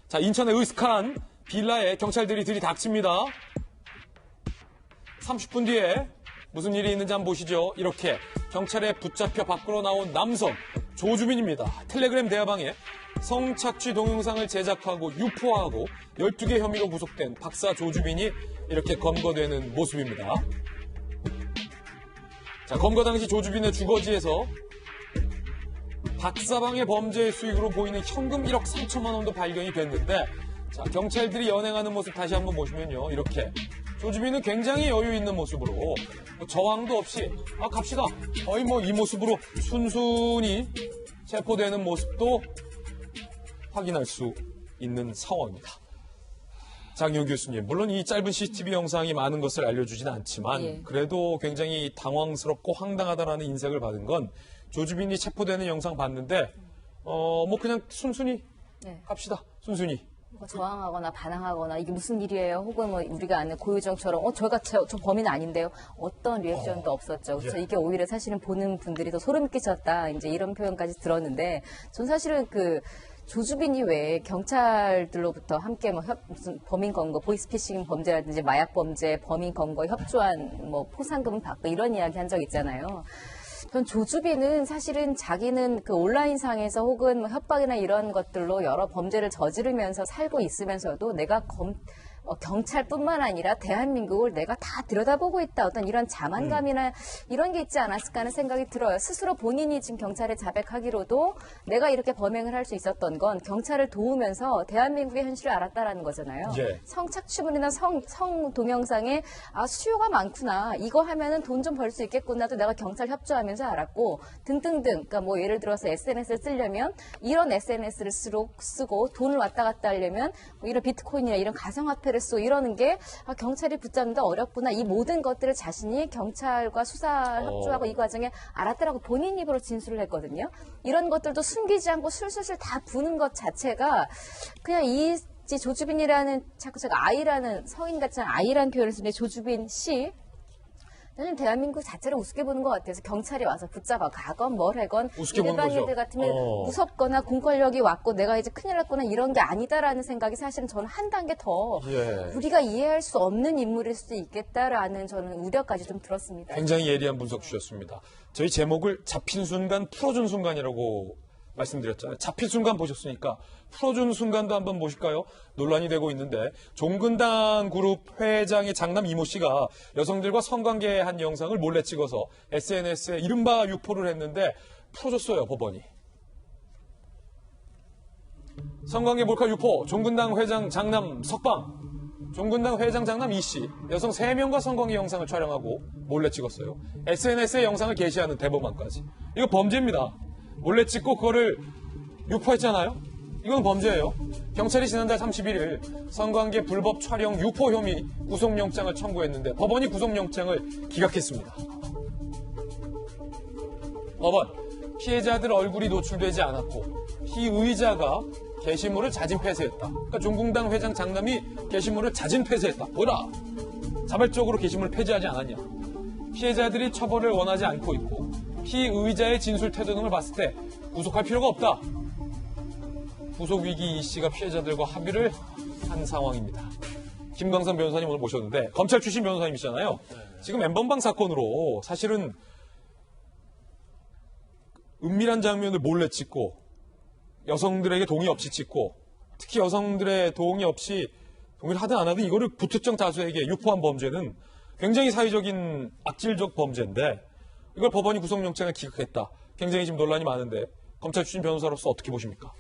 자, 인천의 으슥한 빌라에 경찰들이 들이닥칩니다. 30분 뒤에 무슨 일이 있는지 한번 보시죠. 이렇게 경찰에 붙잡혀 밖으로 나온 남성 조주빈입니다. 텔레그램 대화방에 성착취 동영상을 제작하고 유포하고 12개 혐의로 구속된 박사 조주빈이 이렇게 검거되는 모습입니다. 자, 검거 당시 조주빈의 주거지에서 박사방의 범죄의 수익으로 보이는 현금 1억 3천만 원도 발견이 됐는데, 자, 경찰들이 연행하는 모습 다시 한번 보시면요. 이렇게 조주빈은 굉장히 여유 있는 모습으로 저항도 없이 갑시다. 거의 이 모습으로 순순히 체포되는 모습도 확인할 수 있는 상황입니다. 장영 교수님, 물론 이 짧은 CCTV 영상이 많은 것을 알려주지는 않지만 그래도 굉장히 당황스럽고 황당하다라는 인색을 받은 건 조주빈이 체포되는 영상 봤는데 그냥 순순히 갑시다. 순순히. 저항하거나 반항하거나 이게 무슨 일이에요? 혹은 우리가 아는 고유정처럼 저 범인은 아닌데요. 어떤 리액션도 없었죠. 그래서 이게 오히려 사실은 보는 분들이 더 소름 끼쳤다. 이제 이런 표현까지 들었는데 전 사실은 조주빈이 왜 경찰들로부터 함께 무슨 범인 검거, 보이스피싱 범죄라든지 마약 범죄, 범인 검거 협조한 포상금을 받고 이런 이야기 한 적 있잖아요. 전 조주빈은 사실은 자기는 온라인상에서 혹은 협박이나 이런 것들로 여러 범죄를 저지르면서 살고 있으면서도 내가 경찰뿐만 아니라 대한민국을 내가 다 들여다보고 있다. 어떤 이런 자만감이나 이런 게 있지 않았을까 하는 생각이 들어요. 스스로 본인이 지금 경찰에 자백하기로도 내가 이렇게 범행을 할 수 있었던 건 경찰을 도우면서 대한민국의 현실을 알았다라는 거잖아요. 성착취물이나 성 동영상에 수요가 많구나. 이거 하면은 돈 좀 벌 수 있겠구나도 내가 경찰 협조하면서 알았고 등등등. 그러니까 예를 들어서 SNS를 쓰려면 이런 SNS를 쓰고 돈을 왔다 갔다 하려면 이런 비트코인이나 이런 가상화폐를 쓰고 이러는 게 경찰이 붙잡는데 어렵구나. 이 모든 것들을 자신이 경찰과 수사 협조하고 이 과정에 알았다라고 본인 입으로 진술을 했거든요. 이런 것들도 숨기지 않고 술술술 다 부는 것 자체가 그냥 조주빈이라는 자꾸 제가 아이라는 성인 같지 않은 아이라는 표현을 쓰는데 조주빈 씨 저는 대한민국 자체를 우습게 보는 것 같아서 경찰이 와서 붙잡아 가건 뭘 하건 일반인들 같으면 무섭거나 공권력이 왔고 내가 이제 큰일 났구나 이런 게 아니다라는 생각이 사실은 저는 한 단계 더 우리가 이해할 수 없는 인물일 수도 있겠다라는 저는 우려까지 좀 들었습니다. 굉장히 예리한 분석 주셨습니다. 저희 제목을 잡힌 순간 풀어준 순간이라고 말씀드렸잖아요. 잡힌 순간 보셨으니까 풀어준 순간도 한번 보실까요? 논란이 되고 있는데 종근당 그룹 회장의 장남 이모 씨가 여성들과 성관계한 영상을 몰래 찍어서 SNS에 이른바 유포를 했는데 풀어줬어요, 법원이. 성관계 몰카 유포, 종근당 회장 장남 석방. 종근당 회장 장남 이 씨, 여성 3명과 성관계 영상을 촬영하고 몰래 찍었어요. SNS에 영상을 게시하는 대법원까지. 이거 범죄입니다. 몰래 찍고 그거를 유포했잖아요. 이건 범죄예요. 경찰이 지난달 31일 성관계 불법 촬영 유포 혐의 구속영장을 청구했는데 법원이 구속영장을 기각했습니다. 법원, 피해자들 얼굴이 노출되지 않았고 피의자가 게시물을 자진 폐쇄했다. 그러니까 종근당 회장 장남이 게시물을 자진 폐쇄했다. 보라! 자발적으로 게시물을 폐지하지 않았냐. 피해자들이 처벌을 원하지 않고 있고 피의자의 진술 태도 등을 봤을 때 구속할 필요가 없다. 구속 위기 이 씨가 피해자들과 합의를 한 상황입니다. 김광선 변호사님 오늘 모셨는데 검찰 출신 변호사님이시잖아요. 지금 엠번방 사건으로 사실은 은밀한 장면을 몰래 찍고 여성들에게 동의 없이 찍고 특히 여성들의 동의 없이 동의를 하든 안 하든 이거를 부특정 다수에게 유포한 범죄는 굉장히 사회적인 악질적 범죄인데 이걸 법원이 구속영장을 기각했다. 굉장히 지금 논란이 많은데 검찰 출신 변호사로서 어떻게 보십니까?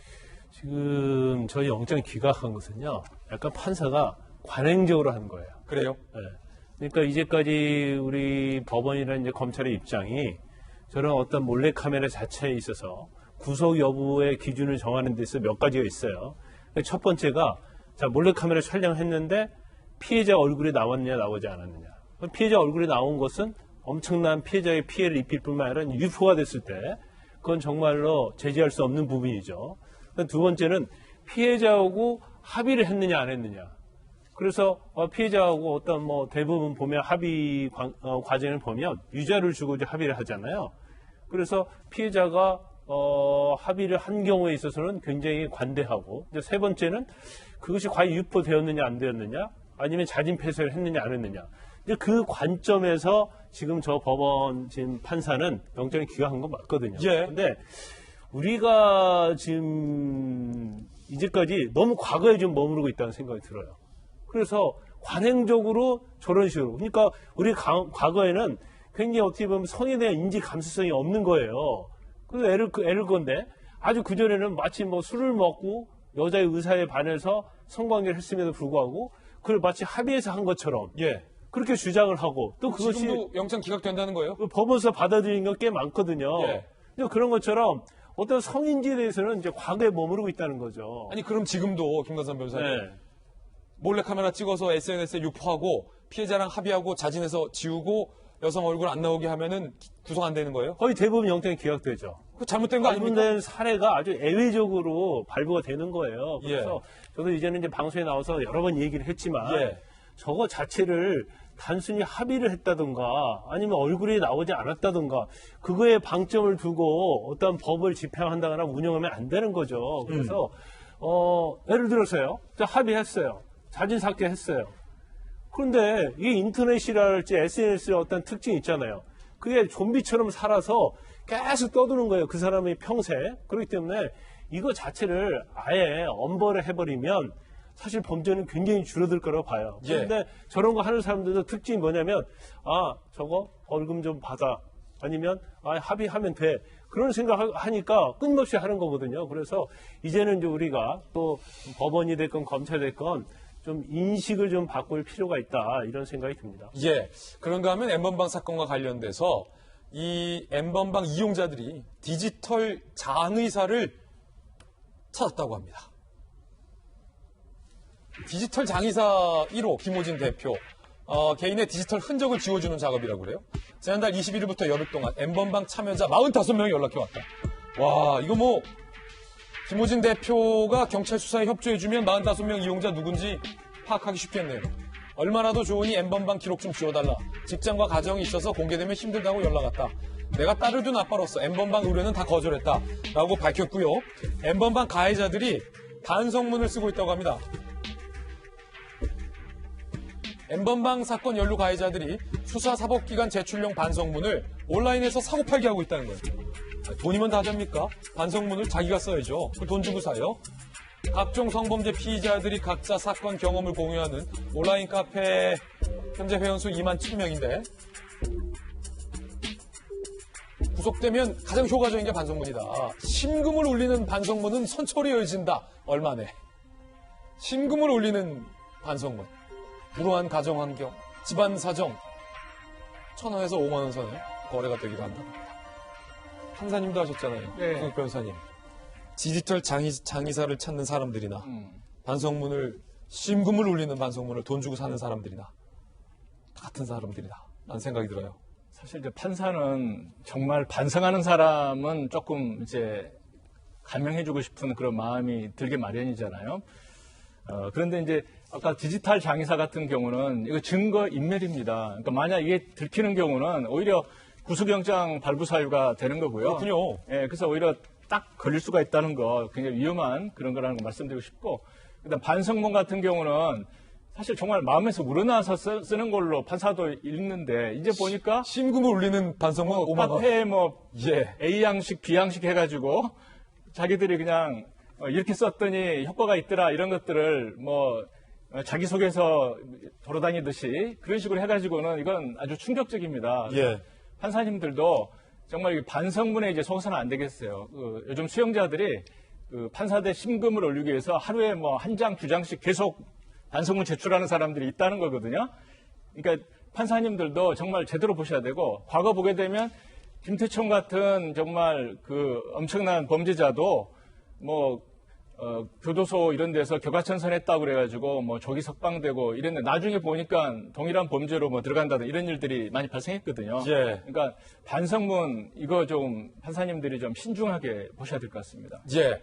지금 저희 영장 기각한 것은요. 약간 판사가 관행적으로 한 거예요. 그래요? 네. 그러니까 이제까지 우리 법원이나 이제 검찰의 입장이 저런 어떤 몰래카메라 자체에 있어서 구속 여부의 기준을 정하는 데 있어 몇 가지가 있어요. 첫 번째가 몰래카메라 촬영했는데 피해자 얼굴이 나왔느냐 나오지 않았느냐. 피해자 얼굴이 나온 것은 엄청난 피해자의 피해를 입힐 뿐만 아니라 유포가 됐을 때 그건 정말로 제지할 수 없는 부분이죠. 두 번째는 피해자하고 합의를 했느냐 안 했느냐. 그래서 피해자하고 어떤 대부분 보면 합의 과정을 보면 유자를 주고 이제 합의를 하잖아요. 그래서 피해자가 합의를 한 경우에 있어서는 굉장히 관대하고, 이제 세 번째는 그것이 과연 유포되었느냐 안 되었느냐, 아니면 자진 폐쇄를 했느냐 안 했느냐. 이제 그 관점에서 지금 저 법원 지금 판사는 영장을 기각한 건 맞거든요. 예. 근데 우리가 지금 이제까지 너무 과거에 좀 머무르고 있다는 생각이 들어요. 그래서 관행적으로 저런 식으로. 그러니까 우리 과거에는 굉장히 어떻게 보면 성에 대한 인지 감수성이 없는 거예요. 그래서 애를 건데 아주 그전에는 마치 뭐 술을 먹고 여자의 의사에 반해서 성관계를 했음에도 불구하고 그걸 마치 합의해서 한 것처럼 예. 그렇게 주장을 하고 또 그것이 지금도 영장 기각된다는 거예요? 법원에서 받아들인 건 꽤 많거든요. 예. 근데 그런 것처럼 어떤 성인지에 대해서는 이제 과거에 머무르고 있다는 거죠. 아니 그럼 지금도 김관삼 변호사님 네. 몰래카메라 찍어서 SNS에 유포하고 피해자랑 합의하고 자진해서 지우고 여성 얼굴 안 나오게 하면은 구속 안 되는 거예요? 거의 대부분 영장이 기각되죠. 그 잘못된 거 아닙니까? 발부된 사례가 아주 예외적으로 발부가 되는 거예요. 그래서 예. 저도 이제는 이제 방송에 나와서 여러 번 얘기를 했지만 예. 저거 자체를 단순히 합의를 했다든가 아니면 얼굴이 나오지 않았다든가 그거에 방점을 두고 어떤 법을 집행한다거나 운영하면 안 되는 거죠. 그래서 예를 들어서요. 합의했어요. 자진 삭제했어요. 그런데 이 인터넷이랄지 SNS의 어떤 특징이 있잖아요. 그게 좀비처럼 살아서 계속 떠드는 거예요. 그 사람의 평생. 그렇기 때문에 이거 자체를 아예 엄벌을 해버리면 사실 범죄는 굉장히 줄어들 거라고 봐요. 예. 그런데 저런 거 하는 사람들도 특징이 뭐냐면 저거 벌금 좀 받아. 아니면 합의하면 돼. 그런 생각하니까 끊임없이 하는 거거든요. 그래서 이제는 이제 우리가 또 법원이 됐건 검찰이 됐건 좀 인식을 좀 바꿀 필요가 있다. 이런 생각이 듭니다. 예. 그런가 하면 N번방 사건과 관련돼서 이 N번방 이용자들이 디지털 장의사를 찾았다고 합니다. 디지털 장의사 1호 김호진 대표 개인의 디지털 흔적을 지워주는 작업이라고 그래요. 지난달 21일부터 열흘 동안 N번방 참여자 45명이 연락해 왔다. 와 이거 뭐 김호진 대표가 경찰 수사에 협조해주면 45명 이용자 누군지 파악하기 쉽겠네요. 얼마나도 좋으니 N번방 기록 좀 지워달라. 직장과 가정이 있어서 공개되면 힘들다고 연락 왔다. 내가 딸을 둔 아빠로서 N번방 의뢰는 다 거절했다. 라고 밝혔고요. N번방 가해자들이 반성문을 쓰고 있다고 합니다. N번방 사건 연루 가해자들이 수사사법기관 제출용 반성문을 온라인에서 사고팔기 하고 있다는 거예요. 돈이면 다 됩니까? 반성문을 자기가 써야죠. 그 돈 주고 사요. 각종 성범죄 피의자들이 각자 사건 경험을 공유하는 온라인 카페 현재 회원수 2만 7명인데 구속되면 가장 효과적인 게 반성문이다. 심금을 울리는 반성문은 선처로 이어진다. 얼마 내. 심금을 울리는 반성문. 불우한 가정환경, 집안 사정 1,000원에서 5만 원 선에 거래가 되기도 한다. 판사님도 하셨잖아요. 네. 변호사님. 디지털 장의사를 찾는 사람들이나 반성문을 심금을 울리는 반성문을 돈 주고 사는 사람들이나 같은 사람들이다. 라는 생각이 들어요. 사실 이제 판사는 정말 반성하는 사람은 조금 이제 감형해주고 싶은 그런 마음이 들게 마련이잖아요. 그런데 이제 아까 디지털 장의사 같은 경우는 이거 증거 인멸입니다. 그러니까 만약 이게 들키는 경우는 오히려 구속영장 발부 사유가 되는 거고요. 그렇군요. 예, 그래서 오히려 딱 걸릴 수가 있다는 거 굉장히 위험한 그런 거라는 거 말씀드리고 싶고, 그다음 반성문 같은 경우는 사실 정말 마음에서 우러나서 쓰는 걸로 판사도 읽는데 이제 보니까 심금을 울리는 반성문 5만 원. 카페에 뭐 예. A 양식, B 양식 해가지고 자기들이 그냥 이렇게 썼더니 효과가 있더라 이런 것들을 뭐 자기소개서 돌아다니듯이 그런 식으로 해가지고는 이건 아주 충격적입니다. 예. 판사님들도 정말 이 반성문에 이제 속아서는 안 되겠어요. 요즘 수용자들이 판사대 심금을 올리기 위해서 하루에 뭐 한 장, 두 장씩 계속 반성문 제출하는 사람들이 있다는 거거든요. 그러니까 판사님들도 정말 제대로 보셔야 되고, 과거 보게 되면 김태총 같은 정말 그 엄청난 범죄자도 뭐 교도소 이런 데서 격하천선했다고 그래가지고 뭐 조기 석방되고 이랬는데 나중에 보니까 동일한 범죄로 뭐 들어간다든 이런 일들이 많이 발생했거든요. 예. 그러니까 반성문 이거 좀 판사님들이 좀 신중하게 보셔야 될 것 같습니다. 예.